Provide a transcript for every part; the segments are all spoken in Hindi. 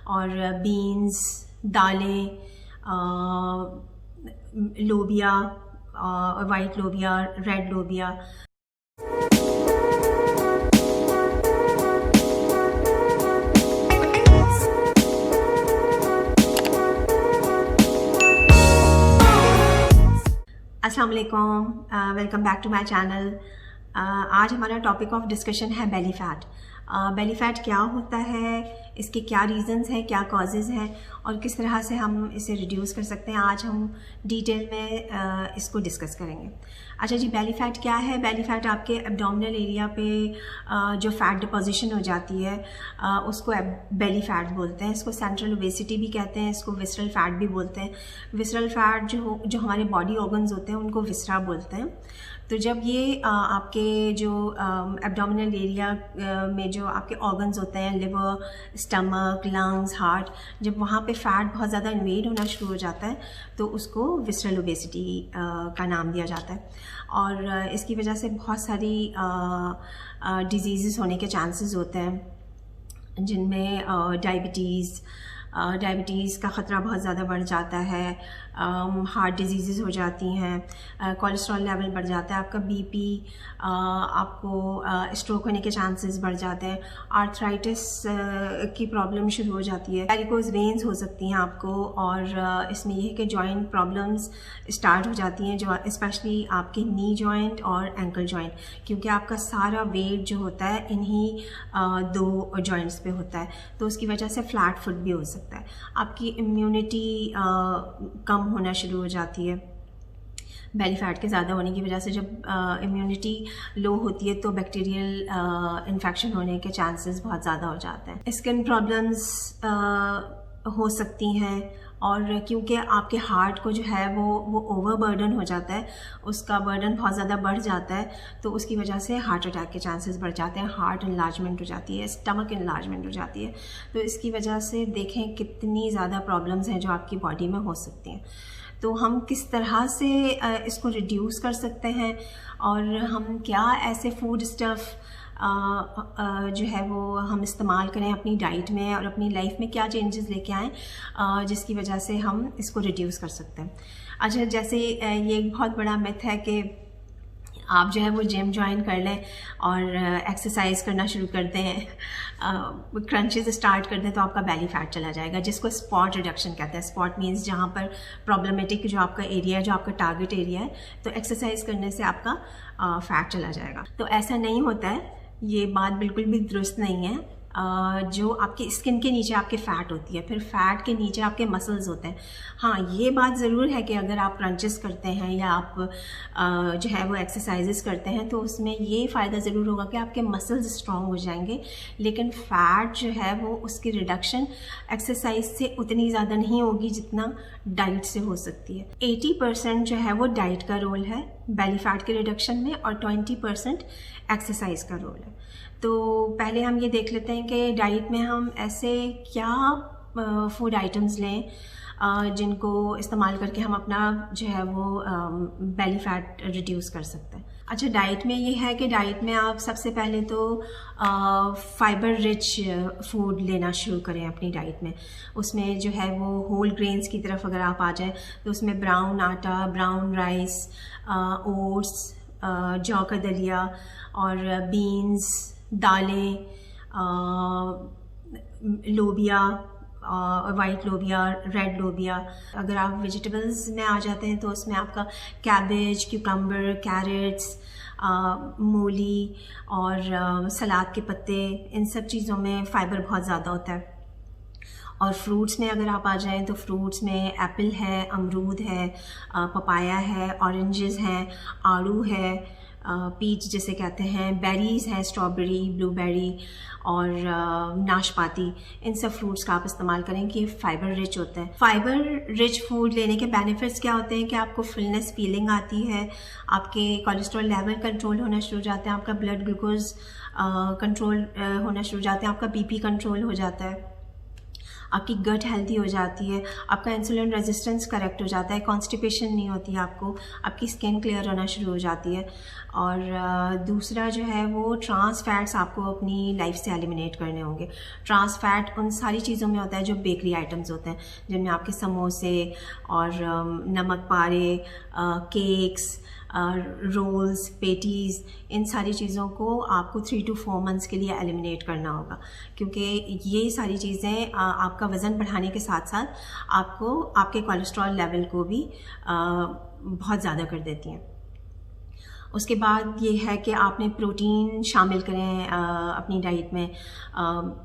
और बीन्स, दालें, लोबिया, वाइट लोबिया, रेड लोबिया। अस्सलाम वालेकुम, welcome back to my channel. आज हमारा टॉपिक ऑफ डिस्कशन है बेली फ़ैट। बेली फ़ैट क्या होता है, इसके क्या रीज़न्स हैं, क्या कॉजेज़ हैं और किस तरह से हम इसे रिड्यूस कर सकते हैं, आज हम डिटेल में इसको डिस्कस करेंगे। अच्छा जी, बेली फ़ैट क्या है? बेली फ़ैट आपके एब्डोमिनल एरिया पे जो फ़ैट डिपोजिशन हो जाती है उसको बेली फ़ैट बोलते हैं। इसको सेंट्रल ओबेसिटी भी कहते हैं, इसको विसरल फ़ैट भी बोलते हैं। विसरल फ़ैट जो हमारे बॉडी ऑर्गन्स होते हैं उनको विसरा बोलते हैं। तो जब ये आपके जो एब्डोमिनल एरिया में जो आपके ऑर्गन्स होते हैं, लिवर, स्टमक, लंग्स, हार्ट, जब वहाँ पे फ़ैट बहुत ज़्यादा इन्वेड होना शुरू हो जाता है तो उसको विसरल ओबेसिटी का नाम दिया जाता है। और इसकी वजह से बहुत सारी डिजीज़ होने के चांसेस होते हैं, जिनमें डायबिटीज़ का ख़तरा बहुत ज़्यादा बढ़ जाता है, हार्ट डिजीज़ हो जाती हैं, कोलेस्ट्रॉल लेवल बढ़ जाता है, आपका बीपी, आपको स्ट्रोक होने के चांसेस बढ़ जाते हैं, आर्थराइटिस की प्रॉब्लम शुरू हो जाती है, वैरिकोज़ वेन्स हो सकती हैं आपको। और इसमें यह है कि जॉइंट प्रॉब्लम्स स्टार्ट हो जाती हैं, जो स्पेशली आपके नी जॉइंट और एंकल जॉइंट, क्योंकि आपका सारा वेट जो होता है इन्हीं दो जॉइंट्स पे होता है, तो उसकी वजह से फ्लैट फुट भी हो सकता है। आपकी इम्यूनिटी कम होना शुरू हो जाती है बेली फ़ैट के ज़्यादा होने की वजह से। जब इम्यूनिटी लो होती है तो बैक्टीरियल इन्फेक्शन होने के चांसेस बहुत ज़्यादा हो जाते हैं। स्किन प्रॉब्लम्स हो सकती हैं, और क्योंकि आपके हार्ट को जो है वो ओवर बर्डन हो जाता है, उसका बर्डन बहुत ज़्यादा बढ़ जाता है, तो उसकी वजह से हार्ट अटैक के चांसेस बढ़ जाते हैं, हार्ट इनलार्जमेंट हो जाती है, स्टमक इनलार्जमेंट हो जाती है। तो इसकी वजह से देखें कितनी ज़्यादा प्रॉब्लम्स हैं जो आपकी बॉडी में हो सकती हैं। तो हम किस तरह से इसको रिड्यूस कर सकते हैं, और हम क्या ऐसे फूड स्टफ़ जो है वो हम इस्तेमाल करें अपनी डाइट में और अपनी लाइफ में क्या चेंजेस लेके आएँ जिसकी वजह से हम इसको रिड्यूस कर सकते हैं। अच्छा, जैसे ये एक बहुत बड़ा मिथ है कि आप जो है वो जिम ज्वाइन कर लें और एक्सरसाइज करना शुरू कर दें, क्रंचेस स्टार्ट कर दें तो आपका बेली फ़ैट चला जाएगा, जिसको स्पॉट रिडक्शन कहते हैं। स्पॉट मीन्स जहाँ पर प्रॉब्लमेटिक जो आपका एरिया है, जो आपका टारगेट एरिया है, तो एक्सरसाइज करने से आपका फ़ैट चला जाएगा। तो ऐसा नहीं होता है, ये बात बिल्कुल भी दुरुस्त नहीं है। जो आपकी स्किन के नीचे आपके फ़ैट होती है, फिर फ़ैट के नीचे आपके मसल्स होते हैं। हाँ, ये बात ज़रूर है कि अगर आप क्रंचेस करते हैं या आप जो है वो एक्सरसाइजेस करते हैं तो उसमें ये फ़ायदा ज़रूर होगा कि आपके मसल्स स्ट्रॉन्ग हो जाएंगे, लेकिन फ़ैट जो है वो उसकी रिडक्शन एक्सरसाइज से उतनी ज़्यादा नहीं होगी जितना डाइट से हो सकती है। 80% जो है वो डाइट का रोल है बेली फ़ैट के रिडक्शन में, और 20% एक्सरसाइज का रोल है। तो पहले हम ये देख लेते हैं कि डाइट में हम ऐसे क्या फूड आइटम्स लें जिनको इस्तेमाल करके हम अपना जो है वो बेली फ़ैट रिड्यूस कर सकते हैं। अच्छा, डाइट में ये है कि डाइट में आप सबसे पहले तो फाइबर रिच फूड लेना शुरू करें अपनी डाइट में। उसमें जो है वो होल ग्रेन्स की तरफ अगर आप आ जाएं तो उसमें ब्राउन आटा, ब्राउन राइस, ओट्स, जौ का दलिया और बीन्स, दालें, लोबिया, वाइट लोबिया, रेड लोबिया। अगर आप वेजिटेबल्स में आ जाते हैं तो उसमें आपका कैबेज, क्यूकम्बर, कैरेट्स, मूली और सलाद के पत्ते, इन सब चीज़ों में फ़ाइबर बहुत ज़्यादा होता है। और फ्रूट्स में अगर आप आ जाएं तो फ्रूट्स में एप्पल है, अमरूद है, पपाया है, ऑरेंजेस हैं, आड़ू है, पीच जिसे कहते हैं, बेरीज़ हैं, स्ट्रॉबेरी, ब्लूबेरी और नाशपाती। इन सब फ्रूट्स का आप इस्तेमाल करें कि फाइबर रिच होते हैं। फाइबर रिच फूड लेने के बेनिफिट्स क्या होते हैं कि आपको फुलनेस फीलिंग आती है, आपके कोलेस्ट्रॉल लेवल कंट्रोल होना शुरू हो जाते हैं, आपका ब्लड ग्लूकोज कंट्रोल होना शुरू हो जाते हैं, आपका बीपी कंट्रोल हो जाता है, आपकी गट हेल्दी हो जाती है, आपका इंसुलिन रेजिस्टेंस करेक्ट हो जाता है, कॉन्स्टिपेशन नहीं होती आपको, आपकी स्किन क्लियर होना शुरू हो जाती है। और दूसरा जो है वो ट्रांस फैट्स आपको अपनी लाइफ से एलिमिनेट करने होंगे। ट्रांस फैट उन सारी चीज़ों में होता है जो बेकरी आइटम्स होते हैं, जिनमें आपके समोसे और नमक पारे, केक्स, रोल्स, पेटीज़, इन सारी चीज़ों को आपको 3 to 4 मंथ्स के लिए एलिमिनेट करना होगा, क्योंकि ये सारी चीज़ें आपका वज़न बढ़ाने के साथ साथ आपको आपके कोलेस्ट्रॉल लेवल को भी बहुत ज़्यादा कर देती हैं। उसके बाद ये है कि आपने प्रोटीन शामिल करें अपनी डाइट में,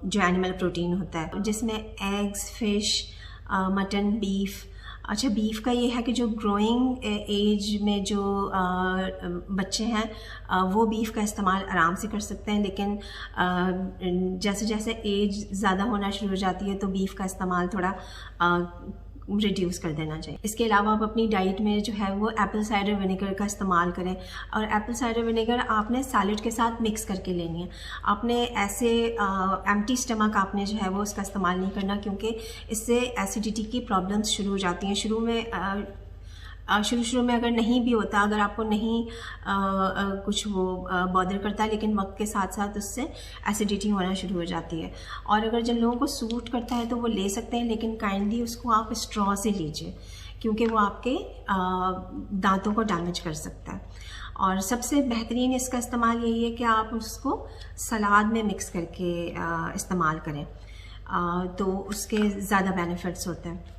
जो एनिमल प्रोटीन होता है, जिसमें एग्स, फ़िश, मटन, बीफ। अच्छा, बीफ का ये है कि जो ग्रोइंग एज में जो बच्चे हैं वो बीफ का इस्तेमाल आराम से कर सकते हैं, लेकिन जैसे जैसे एज ज़्यादा होना शुरू हो जाती है तो बीफ का इस्तेमाल थोड़ा रिड्यूस कर देना चाहिए। इसके अलावा आप अपनी डाइट में जो है वो एप्पल साइडर विनेगर का इस्तेमाल करें, और एप्पल साइडर विनेगर आपने सैलड के साथ मिक्स करके लेनी है। आपने ऐसे एम्प्टी स्टमक आपने जो है वो उसका इस्तेमाल नहीं करना, क्योंकि इससे एसिडिटी की प्रॉब्लम्स शुरू हो जाती हैं। शुरू में अगर नहीं भी होता, अगर आपको नहीं कुछ वो बॉदर करता, लेकिन वक्त के साथ साथ उससे एसिडिटी होना शुरू हो जाती है। और अगर जिन लोगों को सूट करता है तो वो ले सकते हैं, लेकिन काइंडली उसको आप स्ट्रॉ से लीजिए, क्योंकि वो आपके दांतों को डैमेज कर सकता है। और सबसे बेहतरीन इसका इस्तेमाल यही है कि आप उसको सलाद में मिक्स करके इस्तेमाल करें, तो उसके ज़्यादा बेनिफिट्स होते हैं।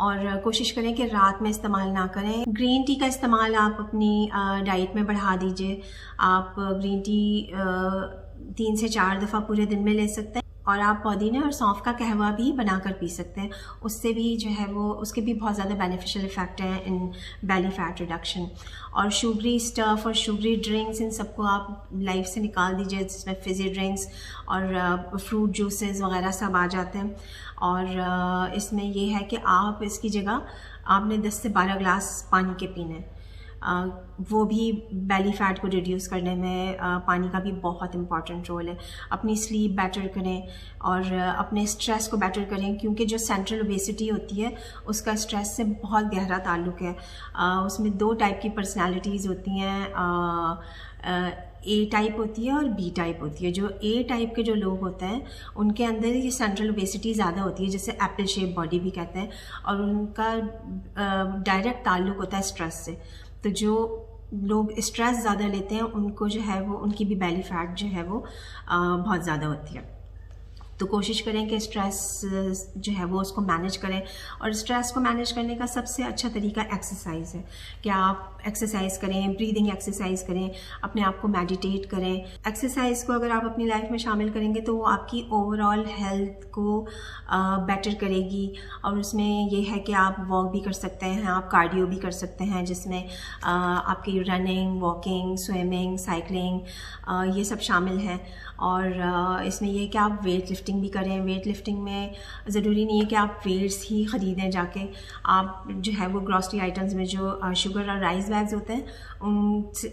और कोशिश करें कि रात में इस्तेमाल ना करें। ग्रीन टी का इस्तेमाल आप अपनी डाइट में बढ़ा दीजिए। आप ग्रीन टी 3 से 4 दफ़ा पूरे दिन में ले सकते हैं, और आप पुदीने और सौंफ का कहवा भी बनाकर पी सकते हैं। उससे भी जो है वो उसके भी बहुत ज़्यादा बेनिफिशियल इफ़ेक्ट हैं इन बेली फैट रिडक्शन। और शुगरी स्टफ़ और शुगरी ड्रिंक्स, इन सबको आप लाइफ से निकाल दीजिए, जिसमें फिज़ी ड्रिंक्स और फ्रूट जूसेस वगैरह सब आ जाते हैं। और इसमें ये है कि आप इसकी जगह आपने 10 से 12 ग्लास पानी के पीने, वो भी बेली फ़ैट को रिड्यूस करने में पानी का भी बहुत इम्पॉर्टेंट रोल है। अपनी स्लीप बेटर करें और अपने स्ट्रेस को बेटर करें, क्योंकि जो सेंट्रल ओबेसिटी होती है उसका स्ट्रेस से बहुत गहरा ताल्लुक़ है। उसमें 2 टाइप की पर्सनालिटीज़ होती हैं, ए टाइप होती है और बी टाइप होती है। जो ए टाइप के जो लोग होते हैं उनके अंदर ये सेंट्रल ओबेसिटी ज़्यादा होती है, जिसे एप्पल शेप बॉडी भी कहते हैं, और उनका डायरेक्ट ताल्लुक़ होता है स्ट्रेस से। तो जो लोग स्ट्रेस ज़्यादा लेते हैं उनको जो है वो उनकी भी बेली फैट जो है वो बहुत ज़्यादा होती है। तो कोशिश करें कि स्ट्रेस जो है वो उसको मैनेज करें, और स्ट्रेस को मैनेज करने का सबसे अच्छा तरीका एक्सरसाइज है कि आप एक्सरसाइज करें, ब्रीदिंग एक्सरसाइज करें, अपने आप को मेडिटेट करें। एक्सरसाइज को अगर आप अपनी लाइफ में शामिल करेंगे तो वो आपकी ओवरऑल हेल्थ को बेटर करेगी। और उसमें ये है कि आप वॉक भी कर सकते हैं, आप कार्डियो भी कर सकते हैं, जिसमें आपकी रनिंग, वॉकिंग, स्विमिंग, साइकिलिंग ये सब शामिल हैं। और इसमें यह कि आप वेट लिफ्टिंग भी करें। वेट लिफ्टिंग में ज़रूरी नहीं है कि आप वेट्स ही ख़रीदें जाके, आप जो है वो ग्रॉसरी आइटम्स में जो शुगर और राइस बैग्स होते हैं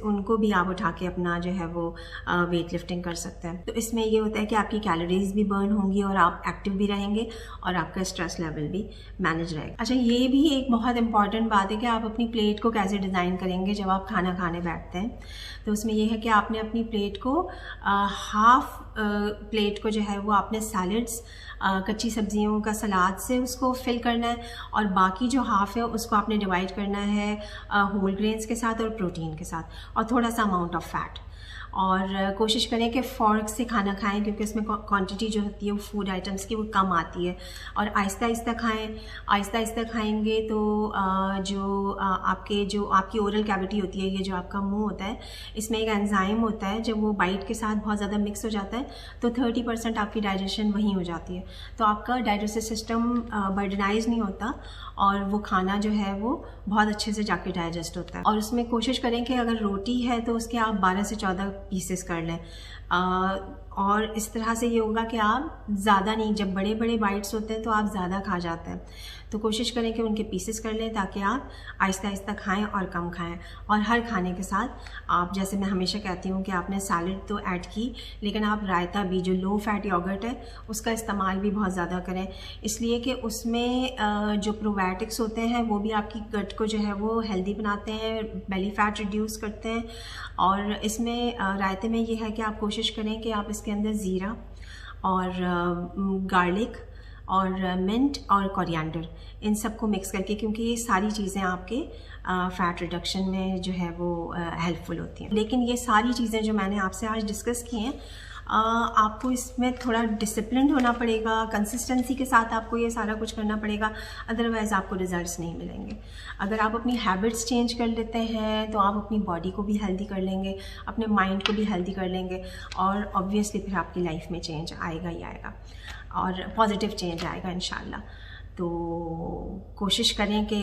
उनको भी आप उठा के अपना जो है वो वेट लिफ्टिंग कर सकते हैं। तो इसमें ये होता है कि आपकी कैलोरीज भी बर्न होंगी और आप एक्टिव भी रहेंगे और आपका स्ट्रेस लेवल भी मैनेज रहेगा। अच्छा, ये भी एक बहुत इंपॉर्टेंट बात है कि आप अपनी प्लेट को कैसे डिज़ाइन करेंगे जब आप खाना खाने बैठते हैं। तो उसमें यह है कि आपने अपनी प्लेट को हाफ प्लेट को जो है वो आपने सैलड्स, कच्ची सब्जियों का सलाद से उसको फिल करना है, और बाकी जो हाफ़ है उसको आपने डिवाइड करना है होल ग्रेन्स के साथ और प्रोटीन के साथ, और थोड़ा सा अमाउंट ऑफ फैट। और कोशिश करें कि फ़ॉर्क से खाना खाएं, क्योंकि उसमें क्वांटिटी जो होती है वो फूड आइटम्स की वो कम आती है। और आहिस्ता आहिस्ता खाएं। आहिस्ता आहिस्ता खाएंगे तो जो आपकी ओरल कैविटी होती है, ये जो आपका मुंह होता है, इसमें एक एंजाइम होता है, जब वो बाइट के साथ बहुत ज़्यादा मिक्स हो जाता है तो 30% आपकी डाइजेशन वहीं हो जाती है। तो आपका डाइजेस्टिव सिस्टम बर्डनाइज नहीं होता और वो खाना जो है वो बहुत अच्छे से जाके डाइजेस्ट होता है। और उसमें कोशिश करें कि अगर रोटी है तो उसके आप 12 से 14 पीसेस कर लें। और इस तरह से ये होगा कि आप ज़्यादा नहीं, जब बड़े बड़े बाइट्स होते हैं तो आप ज़्यादा खा जाते हैं, तो कोशिश करें कि उनके पीसेस कर लें ताकि आप आहिस्ता आहिस्ता खाएं और कम खाएं। और हर खाने के साथ आप, जैसे मैं हमेशा कहती हूँ कि आपने सैलड तो ऐड की, लेकिन आप रायता भी, जो लो फैट योगर्ट है उसका इस्तेमाल भी बहुत ज़्यादा करें, इसलिए कि उसमें जो प्रोबायोटिक्स होते हैं वो भी आपकी गट को जो है वो हेल्दी बनाते हैं, बेली फैट रिड्यूस करते हैं। और इसमें रायते में ये है कि आप कोशिश करें कि आप इसके अंदर ज़ीरा और गार्लिक और मिंट और कोरिएंडर, इन सब को मिक्स करके, क्योंकि ये सारी चीज़ें आपके फ़ैट रिडक्शन में जो है वो हेल्पफुल होती हैं। लेकिन ये सारी चीज़ें जो मैंने आपसे आज डिस्कस की हैं, आपको इसमें थोड़ा डिसिप्लिन होना पड़ेगा, कंसिस्टेंसी के साथ आपको ये सारा कुछ करना पड़ेगा, अदरवाइज़ आपको रिजल्ट्स नहीं मिलेंगे। अगर आप अपनी हैबिट्स चेंज कर लेते हैं तो आप अपनी बॉडी को भी हेल्दी कर लेंगे, अपने माइंड को भी हेल्दी कर लेंगे, और ऑब्वियसली फिर आपकी लाइफ में चेंज आएगा ही आएगा, और पॉजिटिव चेंज आएगा इंशाल्लाह। तो कोशिश करें कि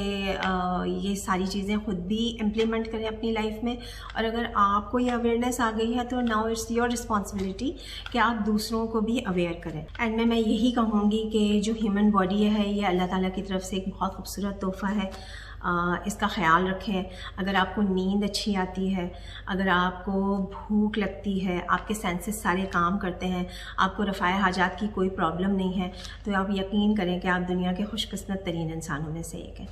ये सारी चीज़ें ख़ुद भी इम्प्लीमेंट करें अपनी लाइफ में, और अगर आपको ये अवेयरनेस आ गई है तो नाउ इट्स योर रिस्पॉन्सिबिलिटी कि आप दूसरों को भी अवेयर करें। एंड में मैं यही कहूँगी कि जो ह्यूमन बॉडी है ये अल्लाह ताला की तरफ से एक बहुत खूबसूरत तोहफ़ा है, इसका ख्याल रखें। अगर आपको नींद अच्छी आती है, अगर आपको भूख लगती है, आपके सेंसेस सारे काम करते हैं, आपको रफ़ाए हाजात की कोई प्रॉब्लम नहीं है, तो आप यकीन करें कि आप दुनिया के खुशकिस्मत तरीन इंसानों में से एक हैं।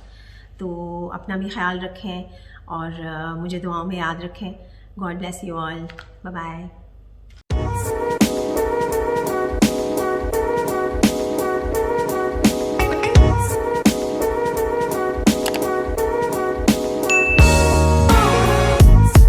तो अपना भी ख्याल रखें और मुझे दुआओं में याद रखें। God bless you all. Bye bye.